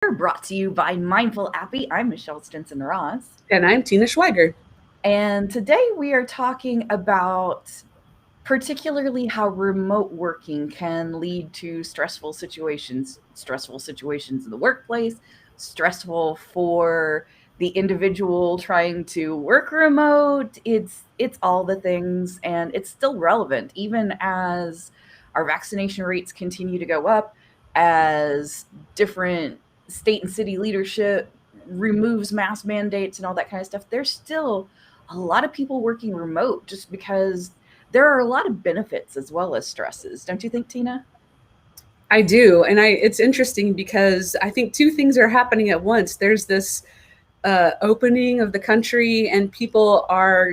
brought to you by Mindful Appy. I'm Michelle Stinson Ross. And I'm Tina Schweiger. And today we are talking about particularly how remote working can lead to stressful situations in the workplace, stressful for the individual trying to work remote. It's all the things, and it's still relevant even as our vaccination rates continue to go up, as different state and city leadership removes mask mandates and all that kind of stuff. There's still a lot of people working remote just because there are a lot of benefits as well as stresses. Don't you think, Tina? I do. And it's interesting because I think two things are happening at once. There's this opening of the country, and people are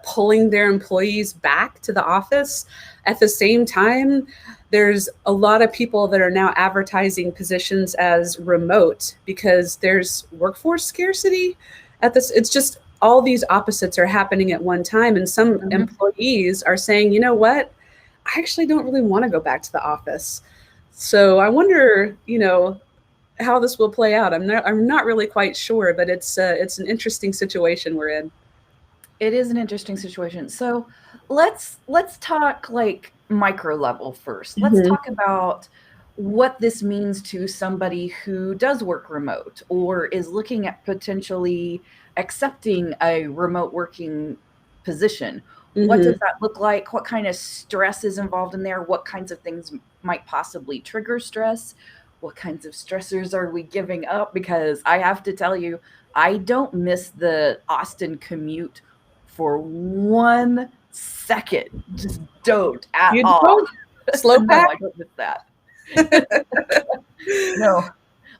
pulling their employees back to the office. At the same time, there's a lot of people that are now advertising positions as remote because there's workforce scarcity at this. It's just all these opposites are happening at one time. And some Mm-hmm. employees are saying, you know what? I actually don't really want to go back to the office. So I wonder, how this will play out. I'm not really quite sure, but it's an interesting situation we're in. It is an interesting situation. So let's talk like micro level first. Let's Hmm. talk about what this means to somebody who does work remote or is looking at potentially accepting a remote working position. What Hmm. does that look like? What kind of stress is involved in there? What kinds of things might possibly trigger stress? What kinds of stressors are we giving up? Because I have to tell you, I don't miss the Austin commute for 1 second. Just don't at You all. don't slow No, pack. I don't miss that. No,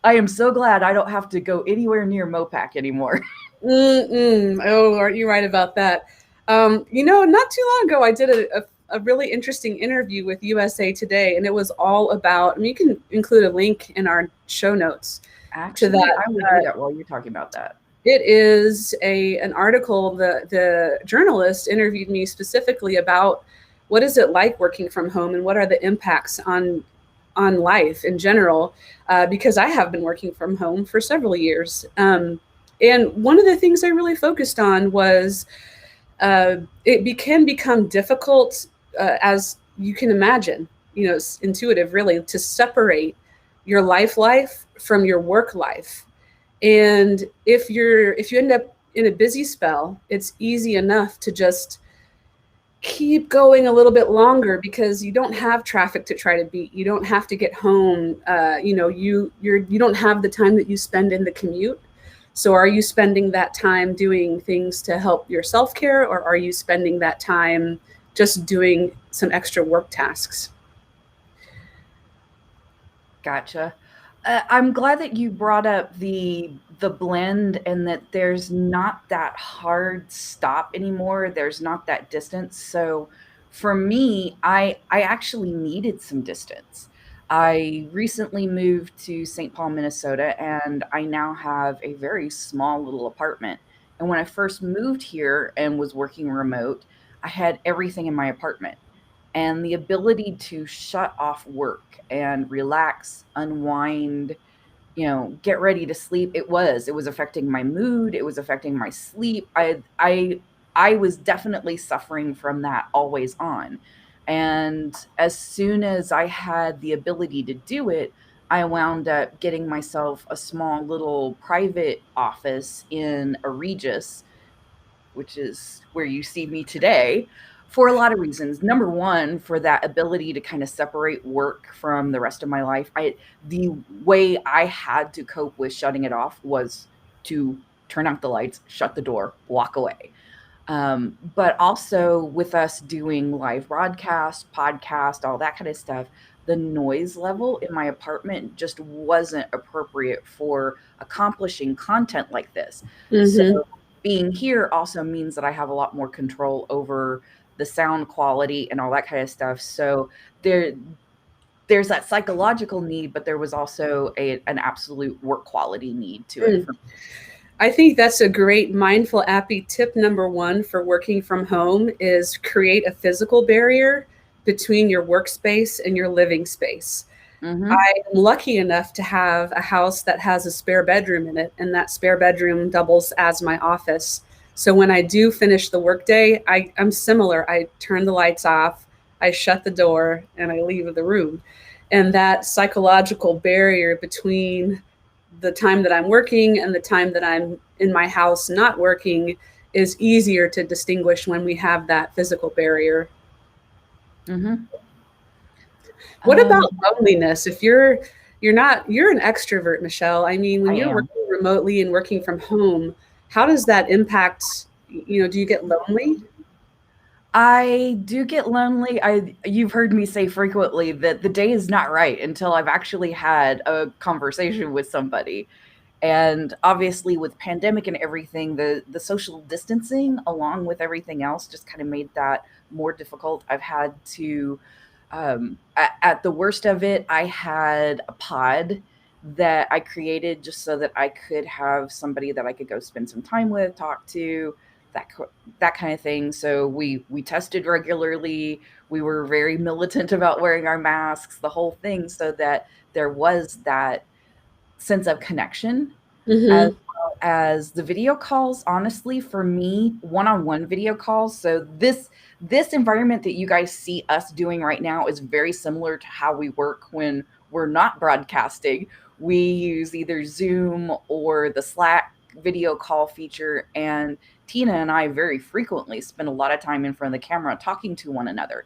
I am so glad I don't have to go anywhere near Mopac anymore. Mm-mm. Oh, aren't you right about that? Not too long ago, I did a really interesting interview with USA Today, and it was all about. I mean, you can include a link in our show notes to Actually, that. I will do that while you're talking about that. It is an article. The journalist interviewed me specifically about what is it like working from home and what are the impacts on life in general, because I have been working from home for several years. And one of the things I really focused on was can become difficult, as you can imagine, it's intuitive really, to separate your life from your work life. And if you end up in a busy spell, it's easy enough to just keep going a little bit longer because you don't have traffic to try to beat. You don't have to get home. You don't have the time that you spend in the commute. So are you spending that time doing things to help your self-care, or are you spending that time just doing some extra work tasks? Gotcha. I'm glad that you brought up the blend and that there's not that hard stop anymore. There's not that distance. So for me, I actually needed some distance. I recently moved to St. Paul, Minnesota, and I now have a very small little apartment. And when I first moved here and was working remote, I had everything in my apartment, and the ability to shut off work and relax, unwind, get ready to sleep. It was affecting my mood, it was affecting my sleep. I was definitely suffering from that always on. And as soon as I had the ability to do it, I wound up getting myself a small little private office in a Regis, which is where you see me today, for a lot of reasons. Number one, for that ability to kind of separate work from the rest of my life. The way I had to cope with shutting it off was to turn out the lights, shut the door, walk away. But also with us doing live broadcast, podcast, all that kind of stuff, the noise level in my apartment just wasn't appropriate for accomplishing content like this. So Mm-hmm. being here also means that I have a lot more control over the sound quality and all that kind of stuff. So there's that psychological need, but there was also an absolute work quality need to it. Mm. I think that's a great mindful appy tip. Number one for working from home is create a physical barrier between your workspace and your living space. Mhm. I'm lucky enough to have a house that has a spare bedroom in it, and that spare bedroom doubles as my office. So when I do finish the workday, I'm similar. I turn the lights off, I shut the door, and I leave the room. And that psychological barrier between the time that I'm working and the time that I'm in my house not working is easier to distinguish when we have that physical barrier. Mhm. What Um, about loneliness? If you're an extrovert, Michelle. I mean, when I you're am. working remotely and working from home, how does that impact, do you get lonely? I do get lonely. You've heard me say frequently that the day is not right until I've actually had a conversation with somebody. And obviously with pandemic and everything, the social distancing along with everything else just kind of made that more difficult. I've had to at the worst of it, I had a pod that I created just so that I could have somebody that I could go spend some time with, talk to, that that kind of thing. So we tested regularly. We were very militant about wearing our masks, the whole thing, so that there was that sense of connection, as Mm-hmm. well as the video calls. Honestly, for me, one-on-one video calls. So this environment that you guys see us doing right now is very similar to how we work when we're not broadcasting. We use either Zoom or the Slack video call feature, and Tina and I very frequently spend a lot of time in front of the camera talking to one another.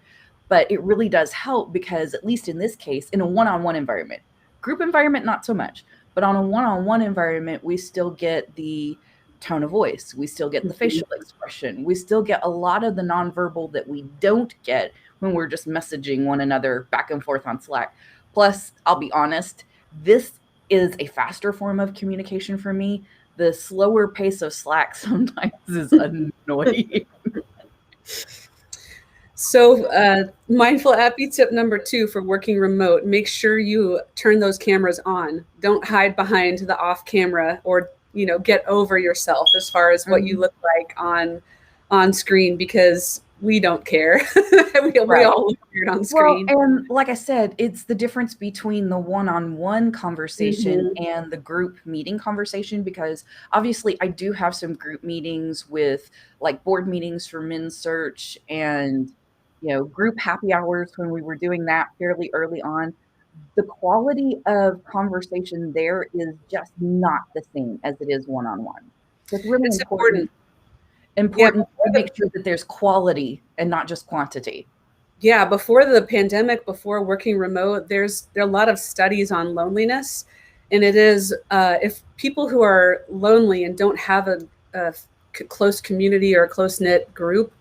But it really does help because, at least in this case, in a one-on-one environment, group environment, not so much, but on a one-on-one environment, we still get the tone of voice, we still get the facial expression, we still get a lot of the nonverbal that we don't get when we're just messaging one another back and forth on Slack. Plus, I'll be honest, this is a faster form of communication for me. The slower pace of Slack sometimes is annoying. So, mindful appy tip number 2 for working remote: make sure you turn those cameras on. Don't hide behind the off camera, or get over yourself as far as what you Mhm. look like on screen, because we don't care. We Right. all look weird on Well, screen. and like I said, it's the difference between the one-on-one conversation Mm-hmm. and the group meeting conversation, because obviously I do have some group meetings with like board meetings for Men's Search and group happy hours when we were doing that fairly early on. The quality of conversation there is just not the same as it is one-on-one. So it's really It's important important. Yeah, important to make sure that there's quality and not just quantity. before the pandemic, before working remote, there are a lot of studies on loneliness, and it is, if people who are lonely and don't have a close community or a close knit group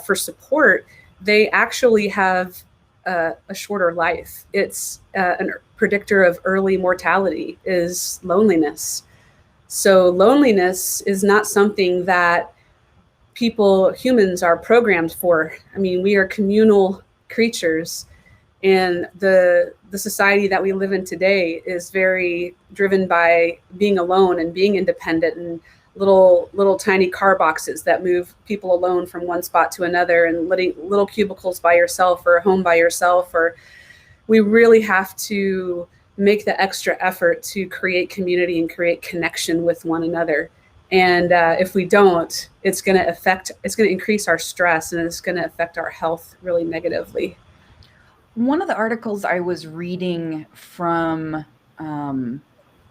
for support, they actually have a shorter life. It's a predictor of early mortality is loneliness. So loneliness is not something that humans are programmed for. I mean, we are communal creatures, and the society that we live in today is very driven by being alone and being independent, and little tiny car boxes that move people alone from one spot to another, and little cubicles by yourself, or a home by yourself. Or we really have to make the extra effort to create community and create connection with one another. And if we don't, it's going to increase our stress, and it's going to affect our health really negatively. One of the articles I was reading from um,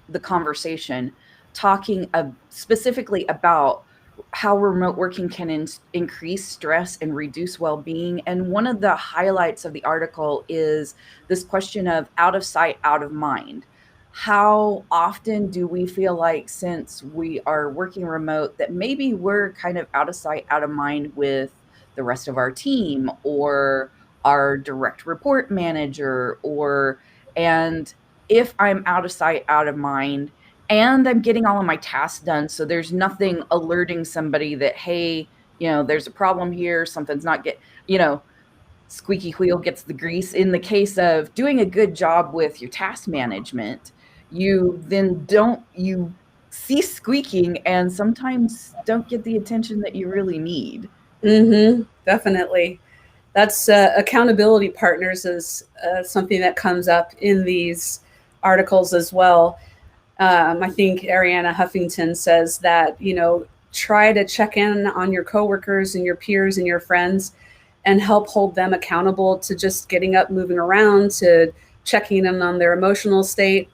the conversation talking specifically about how remote working can increase stress and reduce well-being, and one of the highlights of the article is this question of out of sight, out of mind. How often do we feel like, since we are working remote, that maybe we're kind of out of sight, out of mind with the rest of our team or our direct report manager, or and if I'm out of sight, out of mind, and I'm getting all of my tasks done, so there's nothing alerting somebody that, hey, there's a problem here, something's not squeaky wheel gets the grease. In the case of doing a good job with your task management, you cease squeaking and sometimes don't get the attention that you really need. Mm-hmm, definitely. That's accountability partners is something that comes up in these articles as well. I think Ariana Huffington says that, try to check in on your coworkers and your peers and your friends and help hold them accountable to just getting up, moving around, to checking in on their emotional state.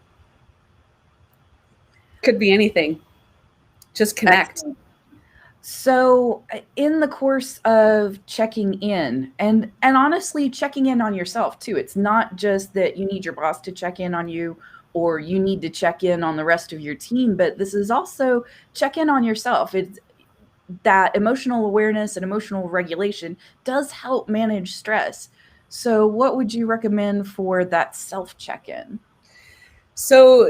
Could be anything. Just connect. Excellent. So, in the course of checking in, and honestly checking in on yourself too, it's not just that you need your boss to check in on you or you need to check in on the rest of your team, but this is also check in on yourself. It's that emotional awareness and emotional regulation does help manage stress. So, what would you recommend for that self check-in? So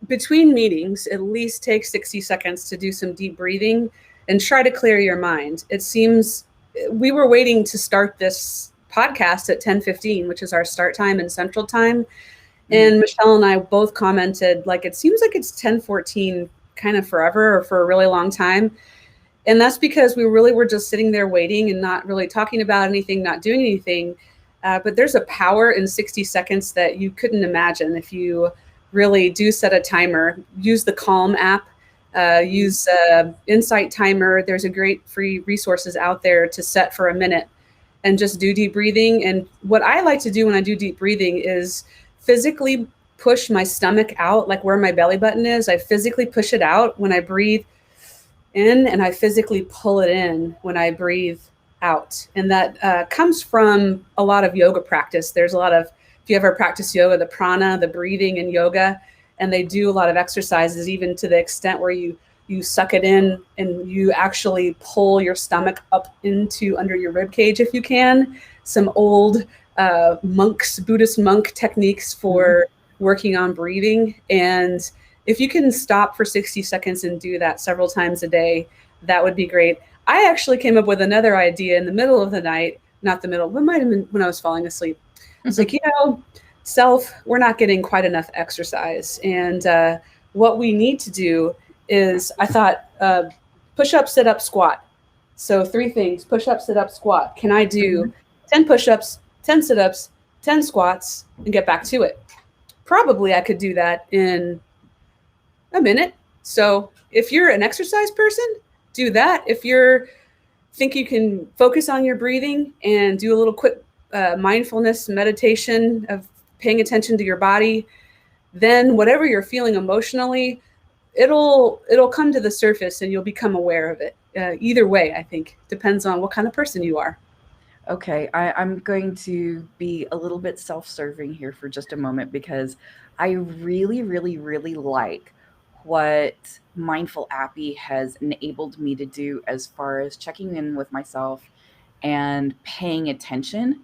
between meetings, at least take 60 seconds to do some deep breathing and try to clear your mind. It seems we were waiting to start this podcast at 10:15, which is our start time in Central Time. Mhm. And Michelle and I both commented, like, it seems like it's 10:14 kind of forever or for a really long time. And that's because we really were just sitting there waiting and not really talking about anything, not doing anything. But there's a power in 60 seconds that you couldn't imagine if you really do set a timer. Use the Calm app, use Insight Timer. There's a great free resources out there to set for a minute and just do deep breathing. And what I like to do when I do deep breathing is physically push my stomach out, like where my belly button is. I physically push it out when I breathe in, and I physically pull it in when I breathe out. And that comes from a lot of yoga practice. There's a lot of, if you ever practice yoga, the prana, the breathing in yoga, and they do a lot of exercises, even to the extent where you suck it in and you actually pull your stomach up into under your rib cage if you can. Some old Buddhist monk techniques for working on breathing. And if you can stop for 60 seconds and do that several times a day, that would be great. I actually came up with another idea in the middle of the night, not the middle, but might have been when I was falling asleep. I was like, self, we're not getting quite enough exercise. And what we need to do is, I thought, push up, sit up, squat. So 3 things: push up, sit up, squat. Can I do 10 push ups, 10 sit ups, 10 squats, and get back to it? Probably I could do that in a minute. So if you're an exercise person, do that. If you're think you can focus on your breathing and do a little quick mindfulness meditation of paying attention to your body, then whatever you're feeling emotionally, it'll come to the surface and you'll become aware of it. Either way, I think depends on what kind of person you are. Okay, I'm going to be a little bit self-serving here for just a moment because I really, really, really like what Mindful Appy has enabled me to do as far as checking in with myself and paying attention.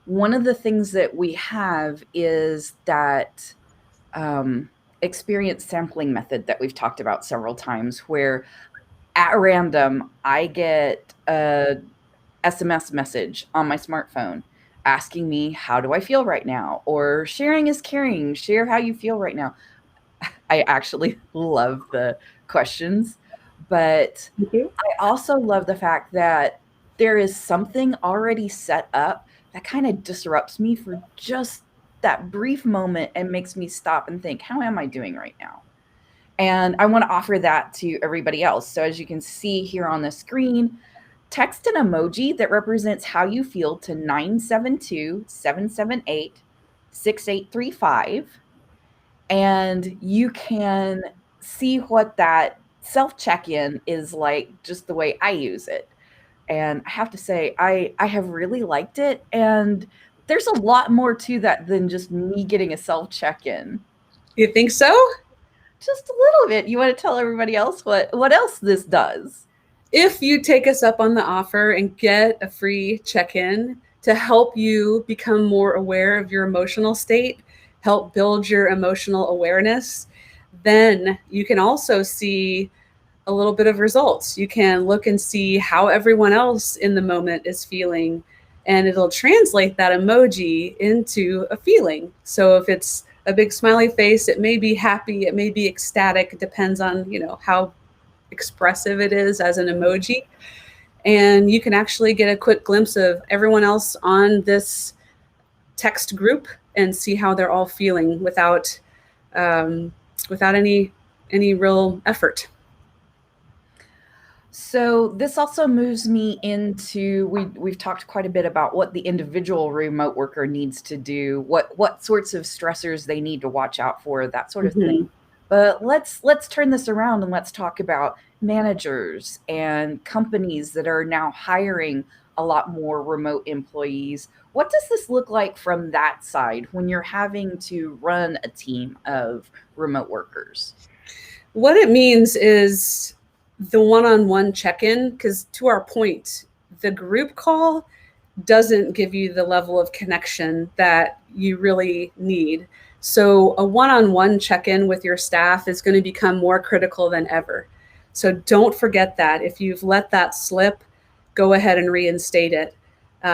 One of the things that we have is that um, experience sampling method that we've talked about several times, where at random I get a SMS message on my smartphone asking me, how do I feel right now? Or sharing is caring, share how you feel right now. I actually love the questions, but Thank you. I also love the fact that there is something already set up that kind of disrupts me for just that brief moment and makes me stop and think, how am I doing right now? And I want to offer that to everybody else. So, as you can see here on the screen, text an emoji that represents how you feel to 972-778-6835, and you can see what that self check in is like, just the way I use it. And I have to say, I have really liked it. And there's a lot more to that than just me getting a self check in. You think so? Just a little bit. You want to tell everybody else what else this does? If you take us up on the offer and get a free check-in to help you become more aware of your emotional state, help build your emotional awareness, then you can also see a little bit of results. You can look and see how everyone else in the moment is feeling, and it'll translate that emoji into a feeling. So if it's a big smiley face, it may be happy, it may be ecstatic. It depends on, how expressive it is as an emoji. and you can actually get a quick glimpse of everyone else on this text group and see how they're all feeling um, without any real effort. So this also moves me into we've talked quite a bit about what the individual remote worker needs to do, what sorts of stressors they need to watch out for, that sort of Mm-hmm. thing. But let's turn this around and let's talk about managers and companies that are now hiring a lot more remote employees. What does this look like from that side when you're having to run a team of remote workers? What it means is the one-on-one check-in, because to our point, the group call doesn't give you the level of connection that you really need. So a one-on-one check-in with your staff is going to become more critical than ever. So don't forget that. If you've let that slip, go ahead and reinstate it.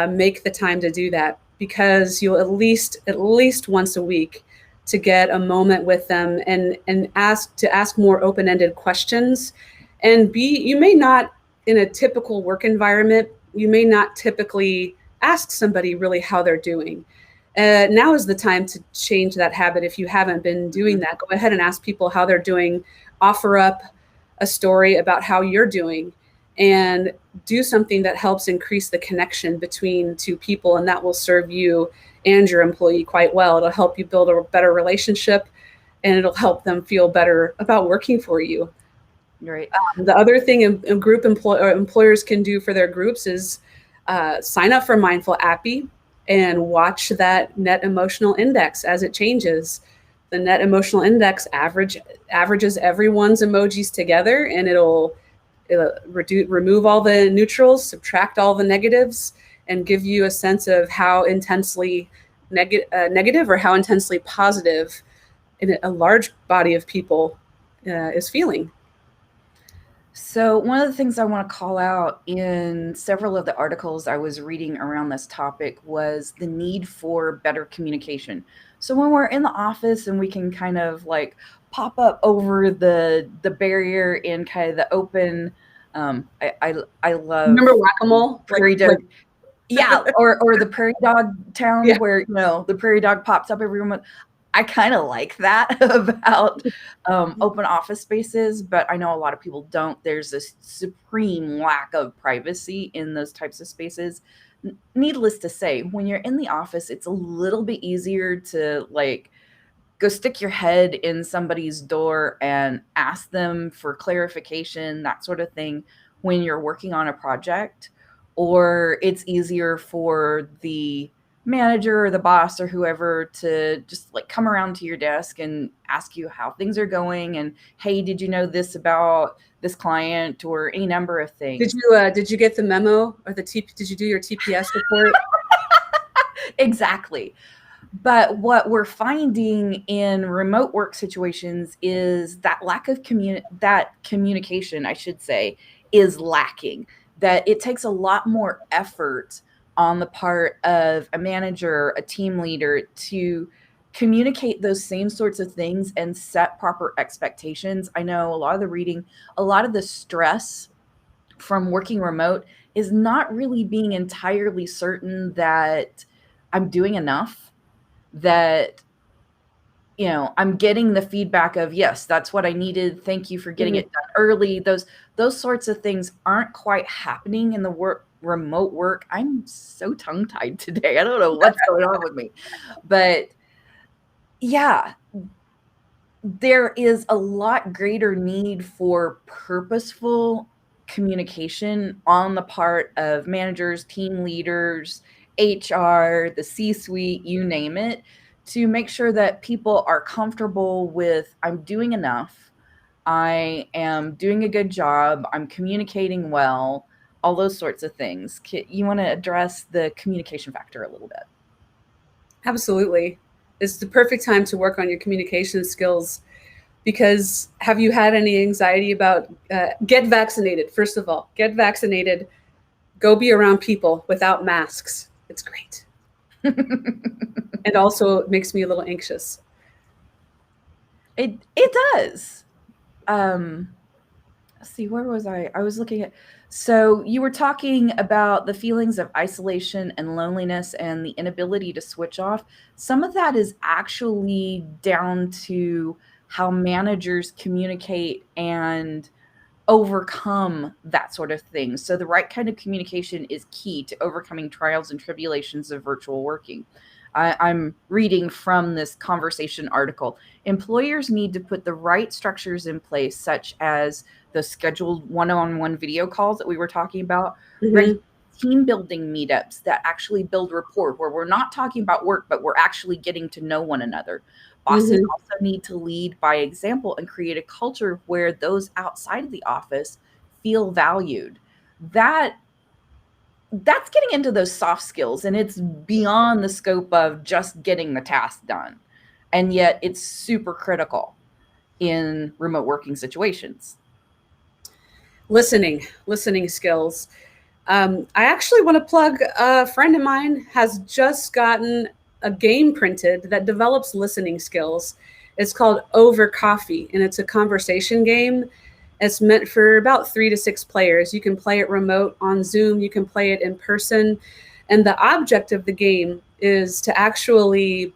Make the time to do that, because you'll at least once a week to get a moment with them and ask more open-ended questions. And you may not, in a typical work environment, you may not typically ask somebody really how they're doing. Now is the time to change that habit. If you haven't been doing Mhm. that, go ahead and ask people how they're doing. Offer up a story about how you're doing, and do something that helps increase the connection between two people, and that will serve you and your employee quite well. It'll help you build a better relationship, and it'll help them feel better about working for you. Right. The other thing employers can do for their groups is sign up for Mindful Appy and watch that net emotional index as it changes. The net emotional index averages everyone's emojis together, and it'll remove all the neutrals, subtract all the negatives, and give you a sense of how intensely negative or how intensely positive a large body of people is feeling. So, one of the things I want to call out in several of the articles I was reading around this topic was the need for better communication. So, when we're in the office and we can kind of like pop up over the barrier in kind of the open, I love Remember whack-a-mole? prairie dog, Like yeah, or the prairie dog town yeah. where, the prairie dog pops up every month. I kinda like that about, open office spaces, but I know a lot of people don't. There's this supreme lack of privacy in those types of spaces. Needless to say, when you're in the office, it's a little bit easier to, like, go stick your head in somebody's door and ask them for clarification, that sort of thing, when you're working on a project. Or it's easier for the manager or the boss or whoever to just like come around to your desk and ask you how things are going and, hey, did you know this about this client, or any number of things. Did you get the memo or did you do your TPS report? Exactly. But what we're finding in remote work situations is that lack of that communication, I should say, is lacking. That it takes a lot more effort on the part of a manager, a team leader, to communicate those same sorts of things and set proper expectations. I know a lot of the reading, a lot of the stress from working remote is not really being entirely certain that I'm doing enough, that I'm getting the feedback of, yes, that's what I needed, thank you for getting Mhm. it done early. Those sorts of things aren't quite happening in the remote work. I'm so tongue tied today, I don't know what's going on with me, but yeah, there is a lot greater need for purposeful communication on the part of managers, team leaders, HR, the C suite, you name it, to make sure that people are comfortable with, I'm doing enough, I am doing a good job, I'm communicating well, all those sorts of things. You want to address the communication factor a little bit? Absolutely. It's the perfect time to work on your communication skills, because have you had any anxiety about get vaccinated? First of all, get vaccinated, go be around people without masks. It's great. And also it makes me a little anxious. It does. Um, see, where was I? I was looking at, so you were talking about the feelings of isolation and loneliness and the inability to switch off. Some of that is actually down to how managers communicate and overcome that sort of thing. So the right kind of communication is key to overcoming trials and tribulations of virtual working. I'm reading from this conversation article. Employers need to put the right structures in place, such as the scheduled one-on-one video calls that we were talking about, regular Mm-hmm. team building meetups that actually build rapport, where we're not talking about work, but we're actually getting to know one another. Bosses Mm-hmm. also need to lead by example and create a culture where those outside of the office feel valued. That that's getting into those soft skills, and it's beyond the scope of just getting the task done. And yet it's super critical in remote working situations. Listening skills. I actually want to plug a friend of mine has just gotten a game printed that develops listening skills. It's called Over Coffee, and it's a conversation game. It's meant for about 3 to 6 players. You can play it remote on Zoom, you can play it in person. And the object of the game is to actually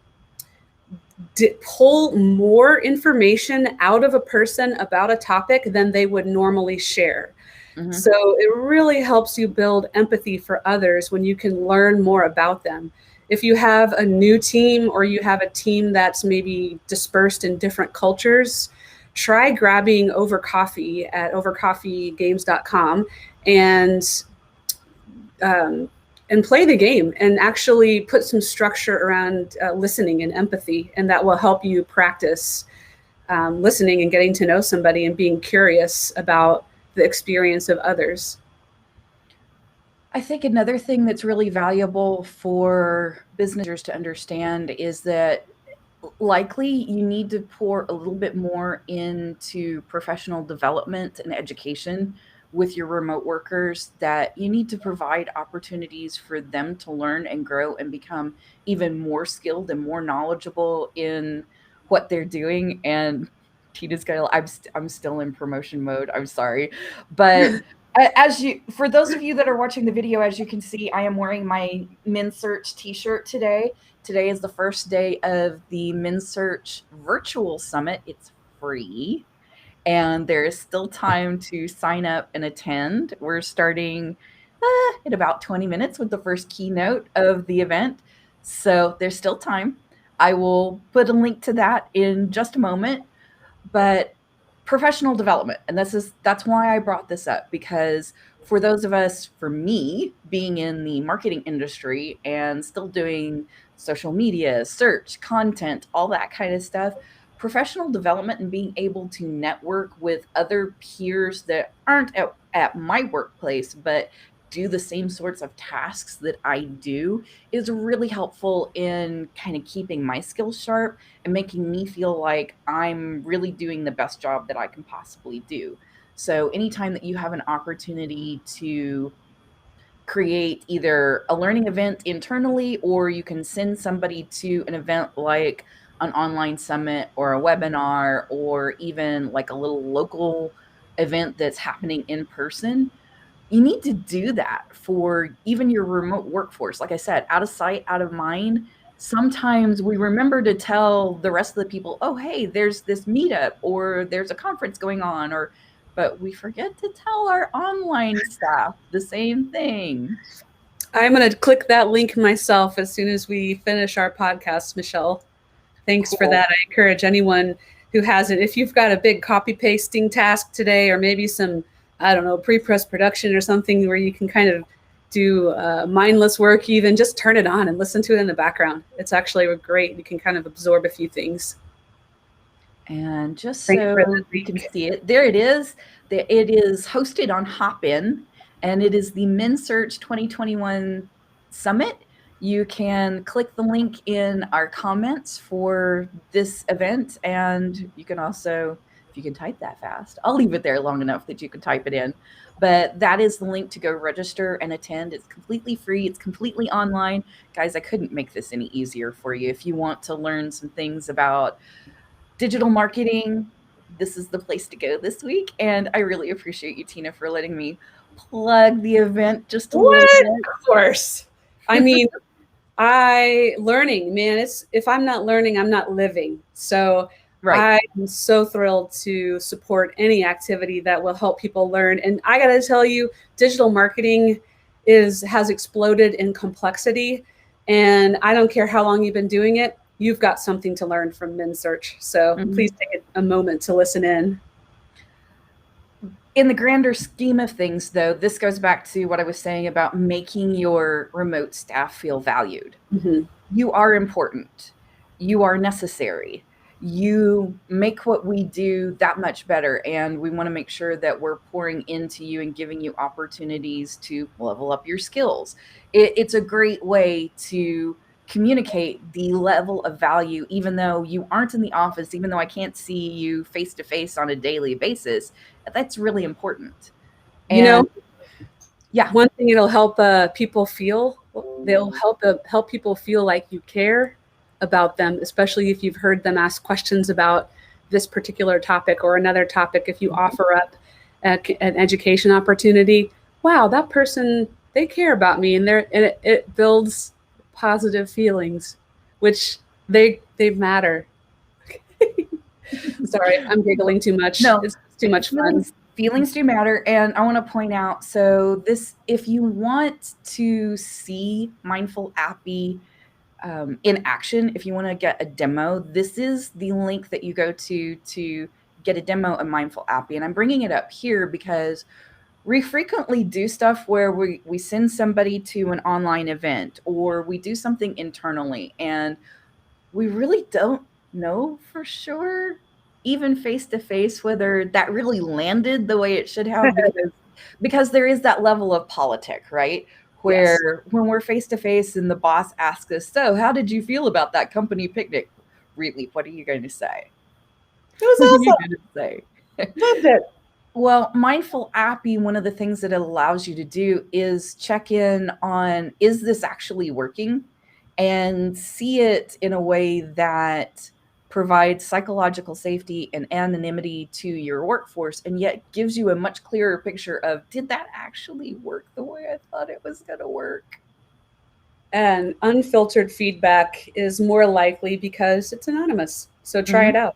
pull more information out of a person about a topic than they would normally share. Mm-hmm. So it really helps you build empathy for others when you can learn more about them. If you have a new team or you have a team that's maybe dispersed in different cultures, try grabbing Over Coffee at overcoffeegames.com and um, and play the game and actually put some structure around listening and empathy, and that will help you practice listening and getting to know somebody and being curious about the experience of others. I think another thing that's really valuable for business to understand is that likely you need to pour a little bit more into professional development and education with your remote workers, that you need to provide opportunities for them to learn and grow and become even more skilled and more knowledgeable in what they're doing. And Tina's got, I'm still in promotion mode, I'm sorry, but as you, for those of you that are watching the video, as you can see, I am wearing my Men's Search t-shirt today. Today is the first day of the Men's Search Virtual Summit. It's free, and there is still time to sign up and attend. We're starting in about 20 minutes with the first keynote of the event, so there's still time. I will put a link to that in just a moment, but professional development, and that's why I brought this up, because for those of us, for me being in the marketing industry and still doing social media, search, content, all that kind of stuff, professional development and being able to network with other peers that aren't at my workplace but do the same sorts of tasks that I do is really helpful in kind of keeping my skills sharp and making me feel like I'm really doing the best job that I can possibly do. So, anytime that you have an opportunity to create either a learning event internally, or you can send somebody to an event like an online summit or a webinar, or even like a little local event that's happening in person, you need to do that for even your remote workforce. Like I said, out of sight, out of mind. Sometimes we remember to tell the rest of the people, oh, hey, there's this meetup or there's a conference going on, or, but we forget to tell our online staff the same thing. I'm going to click that link myself as soon as we finish our podcast, Michelle. Thanks for Cool. that. I encourage anyone who has it, if you've got a big copy pasting task today, or maybe some, I don't know, pre-press production or something where you can kind of do mindless work, even just turn it on and listen to it in the background. It's actually great. You can kind of absorb a few things. And just Thanks for so that you can link. see it, there it is. It is hosted on Hopin, and it is the MinSearch 2021 Summit. You can click the link in our comments for this event, and you can also, if you can type that fast, I'll leave it there long enough that you can type it in. But that is the link to go register and attend. It's completely free, it's completely online. Guys, I couldn't make this any easier for you. If you want to learn some things about digital marketing, this is the place to go this week. And I really appreciate you, Tina, for letting me plug the event just a little What? bit. Of course. I mean, learning, man, it's, if I'm not learning, I'm not living. So Right. I'm so thrilled to support any activity that will help people learn. And I got to tell you, digital marketing has exploded in complexity. And I don't care how long you've been doing it, you've got something to learn from MinSearch. So please Mhm. take a moment to listen in. In the grander scheme of things, though, this goes back to what I was saying about making your remote staff feel valued. Mm-hmm. You are important. You are necessary. You make what we do that much better. And we want to make sure that we're pouring into you and giving you opportunities to level up your skills. It's a great way to communicate the level of value, even though you aren't in the office, even though I can't see you face to face on a daily basis. That's really important. You And know, yeah. one thing it'll help people feel, they'll help people feel like you care about them, especially if you've heard them ask questions about this particular topic or another topic. If you Mhm. offer up an education opportunity, wow, that person, they care about me, and it builds positive feelings, which they matter. Sorry, I'm giggling too much. No, It's too much fun. feelings do matter, and I wanna point out, so this if you want to see Mindful Appy, in action, if you wanna get a demo, this is the link that you go to get a demo of Mindful Appy, and I'm bringing it up here because we frequently do stuff where we send somebody to an online event, or we do something internally, and we really don't know for sure, even face to face, whether that really landed the way it should have, because there is that level of politic, right? Yes. Where when we're face to face and the boss asks us, "So, how did you feel about that company picnic?" Really, what are you going to say? It was What are you awesome. going to say? Loved it. Well, Mindful Appy, one of the things that it allows you to do is check in on, is this actually working? And see it in a way that provides psychological safety and anonymity to your workforce, and yet gives you a much clearer picture of, did that actually work the way I thought it was going to work? And unfiltered feedback is more likely because it's anonymous. So try Mm-hmm. it out.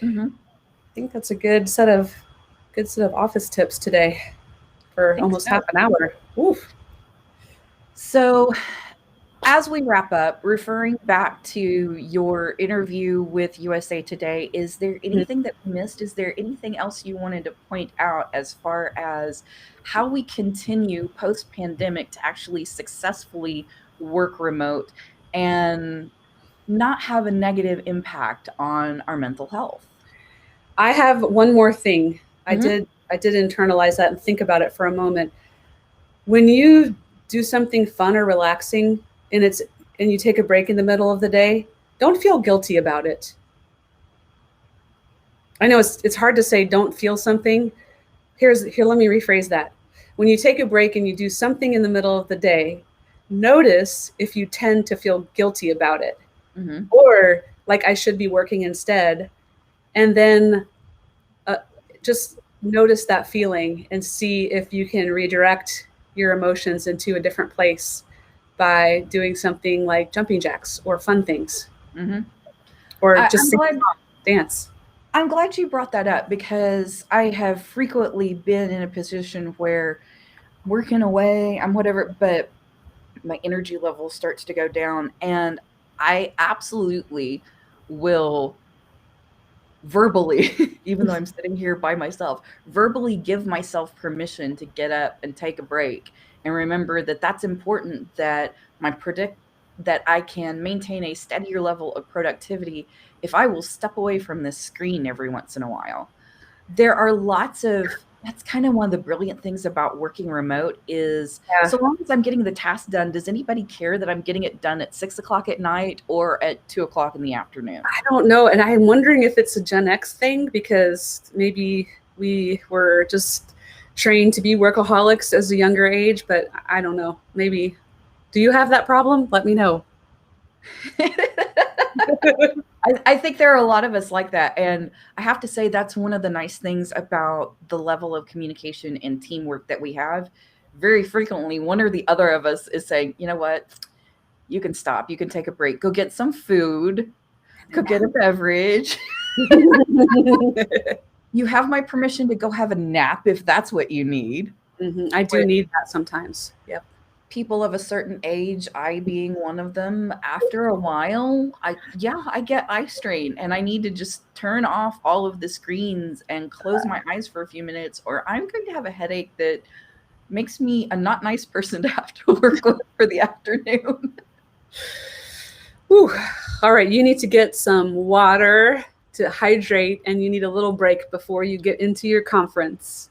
Mm-hmm. I think that's a good set of office tips today I for think almost so. half an hour. Oof. So, as we wrap up, referring back to your interview with USA Today, is there anything that we missed? Is there anything else you wanted to point out as far as how we continue post pandemic to actually successfully work remote and not have a negative impact on our mental health? I have one more thing. Mm-hmm. I did internalize that and think about it for a moment. When you do something fun or relaxing and you take a break in the middle of the day, don't feel guilty about it. I know it's hard to say don't feel something. Here, let me rephrase that. When you take a break and you do something in the middle of the day, notice if you tend to feel guilty about it, Mm-hmm. or like I should be working instead. And then uh, just notice that feeling and see if you can redirect your emotions into a different place by doing something like jumping jacks or fun things, Mm-hmm. or I'm just sing a glad song, dance. I'm glad you brought that up, because I have frequently been in a position where working away, I'm whatever, but my energy level starts to go down. And I absolutely will verbally, even though I'm sitting here by myself, verbally give myself permission to get up and take a break and remember that that's important, that that I can maintain a steadier level of productivity if I will step away from this screen every once in a while. There are lots of That's kind of one of the brilliant things about working remote is, Yeah, so long as I'm getting the task done, does anybody care that I'm getting it done at 6 o'clock at night or at 2 o'clock in the afternoon? I don't know. And I'm wondering if it's a Gen X thing because maybe we were just trained to be workaholics as a younger age, but I don't know. Maybe. Do you have that problem? Let me know. I think there are a lot of us like that. And I have to say, that's one of the nice things about the level of communication and teamwork that we have. Very frequently, one or the other of us is saying, you know what, you can stop, you can take a break, go get some food, go get a beverage. You have my permission to go have a nap if that's what you need. I do need that sometimes. Yep. People of a certain age, I being one of them, after a while, I get eye strain and I need to just turn off all of the screens and close my eyes for a few minutes, or I'm going to have a headache that makes me a not nice person to have to work with for the afternoon. Whew. All right, you need to get some water to hydrate, and you need a little break before you get into your conference.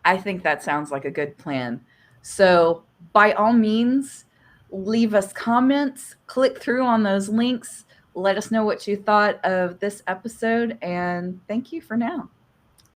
I think that sounds like a good plan. So, by all means, leave us comments, click through on those links, let us know what you thought of this episode, and thank you for now.